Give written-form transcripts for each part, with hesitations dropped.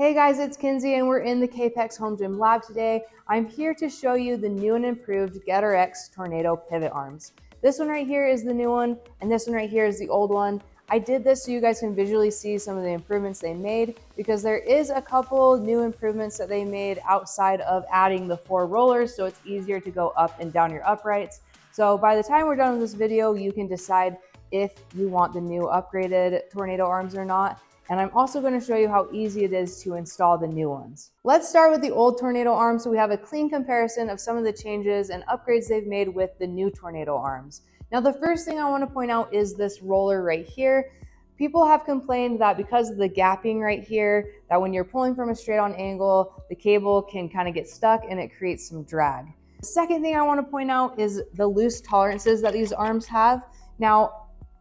Hey guys, it's Kinsey and we're in the Capex Home Gym Lab today. I'm here to show you the new and improved GetRX'd Tornado Pivot Arms. This one right here is the new one and this one right here is the old one. I did this so you guys can visually see some of the improvements they made because there is a couple new improvements that they made outside of adding the 4 rollers so it's easier to go up and down your uprights. So by the time we're done with this video, you can decide if you want the new upgraded Tornado Arms or not. And I'm also going to show you how easy it is to install the new ones. Let's start with the old Tornado Arms so we have a clean comparison of some of the changes and upgrades they've made with the new Tornado Arms. Now the first thing I want to point out is this roller right here. People have complained that because of the gapping right here, that when you're pulling from a straight on angle, the cable can kind of get stuck and it creates some drag. The second thing I want to point out is the loose tolerances that these arms have. Now,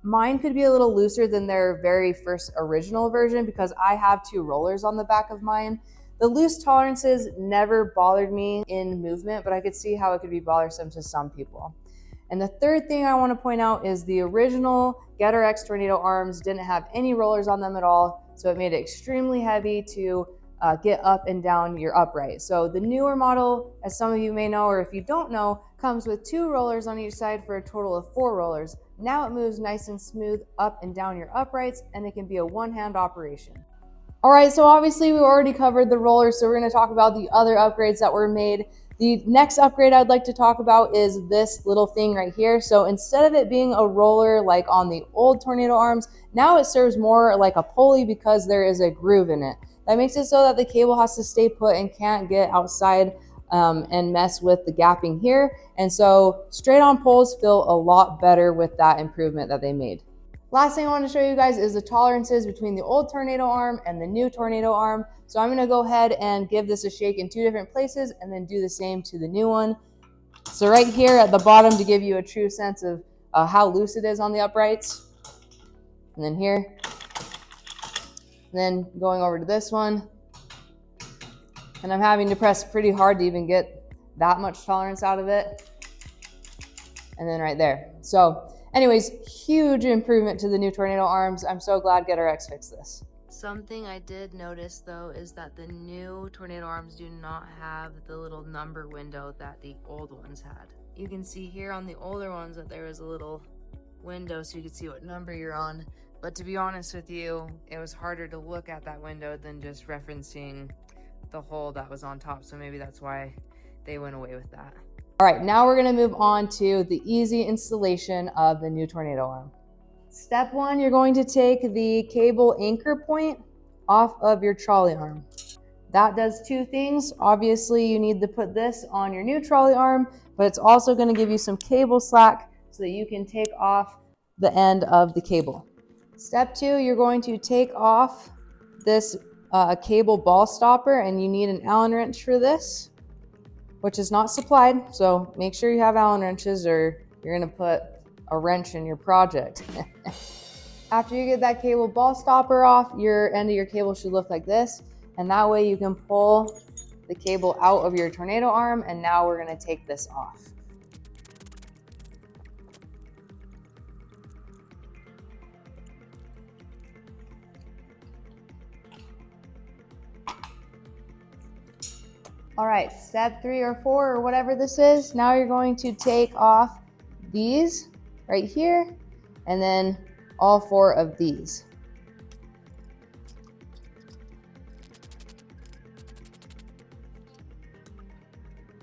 mine could be a little looser than their very first original version because I have 2 rollers on the back of mine. The loose tolerances never bothered me in movement, but I could see how it could be bothersome to some people. And the third thing I want to point out is the original GetRX'd Tornado Arms didn't have any rollers on them at all, so it made it extremely heavy to get up and down your upright. So the newer model, as some of you may know, or if you don't know, comes with 2 rollers on each side for a total of 4 rollers. Now it moves nice and smooth up and down your uprights, and it can be a one-hand operation. All right, so obviously we already covered the rollers, so we're going to talk about the other upgrades that were made. The next upgrade I'd like to talk about is this little thing right here. So instead of it being a roller like on the old Tornado Arms, now it serves more like a pulley because there is a groove in it. That makes it so that the cable has to stay put and can't get outside and mess with the gapping here. And so straight on poles feel a lot better with that improvement that they made. Last thing I want to show you guys is the tolerances between the old Tornado Arm and the new Tornado Arm. So I'm going to go ahead and give this a shake in 2 different places and then do the same to the new one. So right here at the bottom to give you a true sense of how loose it is on the uprights. And then here. And then going over to this one. And I'm having to press pretty hard to even get that much tolerance out of it. And then right there. So anyways, huge improvement to the new Tornado Arms. I'm so glad GetRX fixed this. Something I did notice though is that the new Tornado Arms do not have the little number window that the old ones had. You can see here on the older ones that there was a little window so you could see what number you're on. But to be honest with you, it was harder to look at that window than just referencing the hole that was on top, so maybe that's why they went away with that. All right, now we're going to move on to the easy installation of the new Tornado Arm. Step 1, you're going to take the cable anchor point off of your trolley arm. That does 2 things. Obviously, you need to put this on your new trolley arm, but it's also going to give you some cable slack so that you can take off the end of the cable. Step 2, you're going to take off this cable ball stopper, and you need an Allen wrench for this, which is not supplied, so make sure you have Allen wrenches or you're going to put a wrench in your project. After you get that cable ball stopper off, your end of your cable should look like this, and that way you can pull the cable out of your Tornado Arm, and now we're going to take this off. All right, step 3 or 4 or whatever this is. Now you're going to take off these right here and then all 4 of these.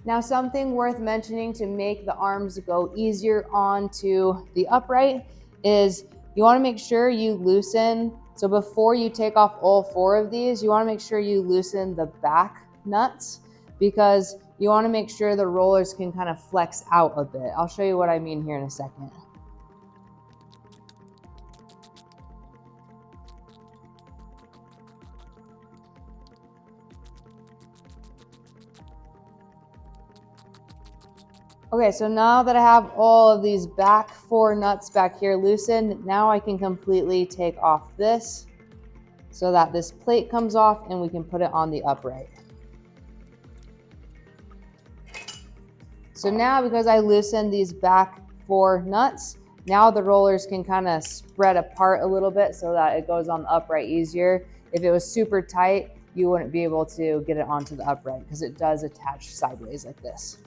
Now something worth mentioning to make the arms go easier onto the upright is you want to make sure you loosen. So before you take off all 4 of these, you want to make sure you loosen the back nuts, because you want to make sure the rollers can kind of flex out a bit. I'll show you what I mean here in a second. Okay, so now that I have all of these back 4 nuts back here loosened, now I can completely take off this so that this plate comes off and we can put it on the upright. So now, because I loosened these back 4 nuts, now the rollers can kind of spread apart a little bit so that it goes on the upright easier. If it was super tight, you wouldn't be able to get it onto the upright because it does attach sideways like this.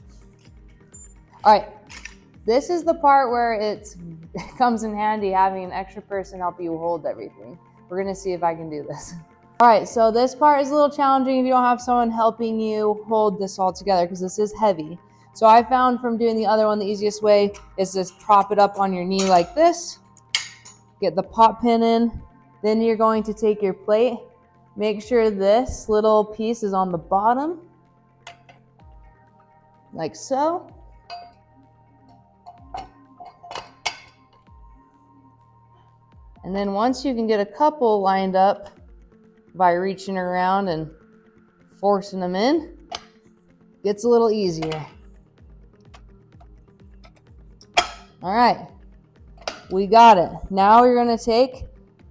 All right, this is the part where it comes in handy having an extra person help you hold everything. We're gonna see if I can do this. All right, so this part is a little challenging if you don't have someone helping you hold this all together because this is heavy. So I found from doing the other one, the easiest way is just prop it up on your knee like this, get the pot pin in, then you're going to take your plate, make sure this little piece is on the bottom, like so. And then once you can get a couple lined up by reaching around and forcing them in, it gets a little easier. All right, we got it. Now you're gonna take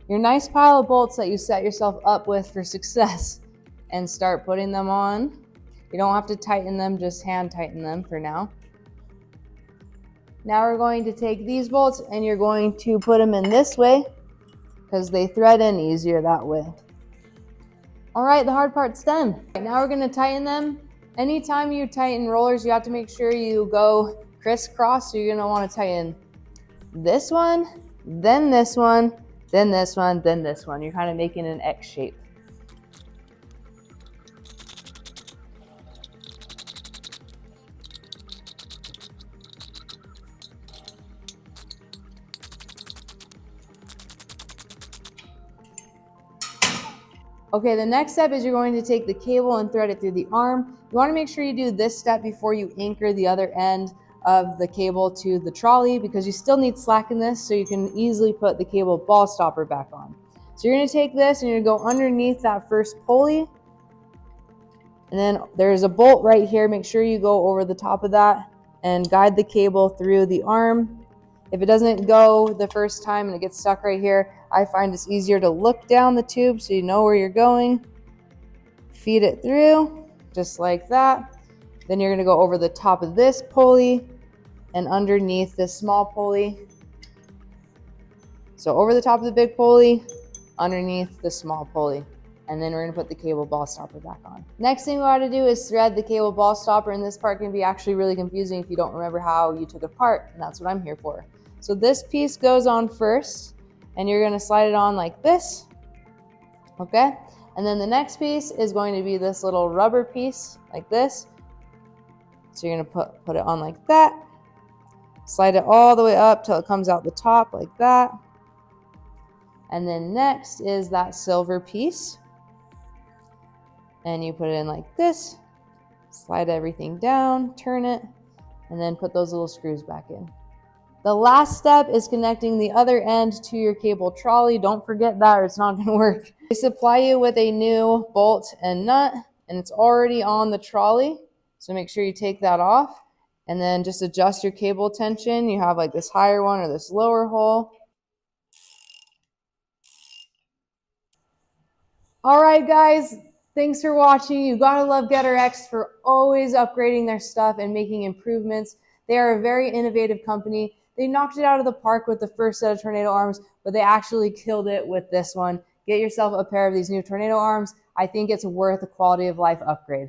your nice pile of bolts that you set yourself up with for success and start putting them on. You don't have to tighten them, just hand tighten them for now. Now we're going to take these bolts and you're going to put them in this way because they thread in easier that way. All right, the hard part's done. Now we're gonna tighten them. Anytime you tighten rollers, you have to make sure you go crisscross. So you're gonna wanna tighten this one, then this one, then this one, then this one. You're kind of making an X shape. Okay, the next step is you're going to take the cable and thread it through the arm. You want to make sure you do this step before you anchor the other end of the cable to the trolley because you still need slack in this so you can easily put the cable ball stopper back on. So you're going to take this and you're going to go underneath that first pulley. And then there's a bolt right here. Make sure you go over the top of that and guide the cable through the arm. If it doesn't go the first time and it gets stuck right here, I find it's easier to look down the tube so you know where you're going. Feed it through, just like that. Then you're gonna go over the top of this pulley and underneath this small pulley. So over the top of the big pulley, underneath the small pulley. And then we're gonna put the cable ball stopper back on. Next thing we gotta do is thread the cable ball stopper, and this part can be actually really confusing if you don't remember how you took it apart, and that's what I'm here for. So this piece goes on first, and you're gonna slide it on like this, okay? And then the next piece is going to be this little rubber piece, like this. So you're gonna put it on like that, slide it all the way up till it comes out the top like that. And then next is that silver piece. And you put it in like this, slide everything down, turn it, and then put those little screws back in. The last step is connecting the other end to your cable trolley. Don't forget that or it's not gonna work. They supply you with a new bolt and nut, and it's already on the trolley. So make sure you take that off and then just adjust your cable tension. You have like this higher one or this lower hole. All right, guys. Thanks for watching. You gotta love GetRX'd for always upgrading their stuff and making improvements. They are a very innovative company. They knocked it out of the park with the first set of tornado arms, but they actually killed it with this one. Get yourself a pair of these new tornado arms. I think it's worth a quality of life upgrade.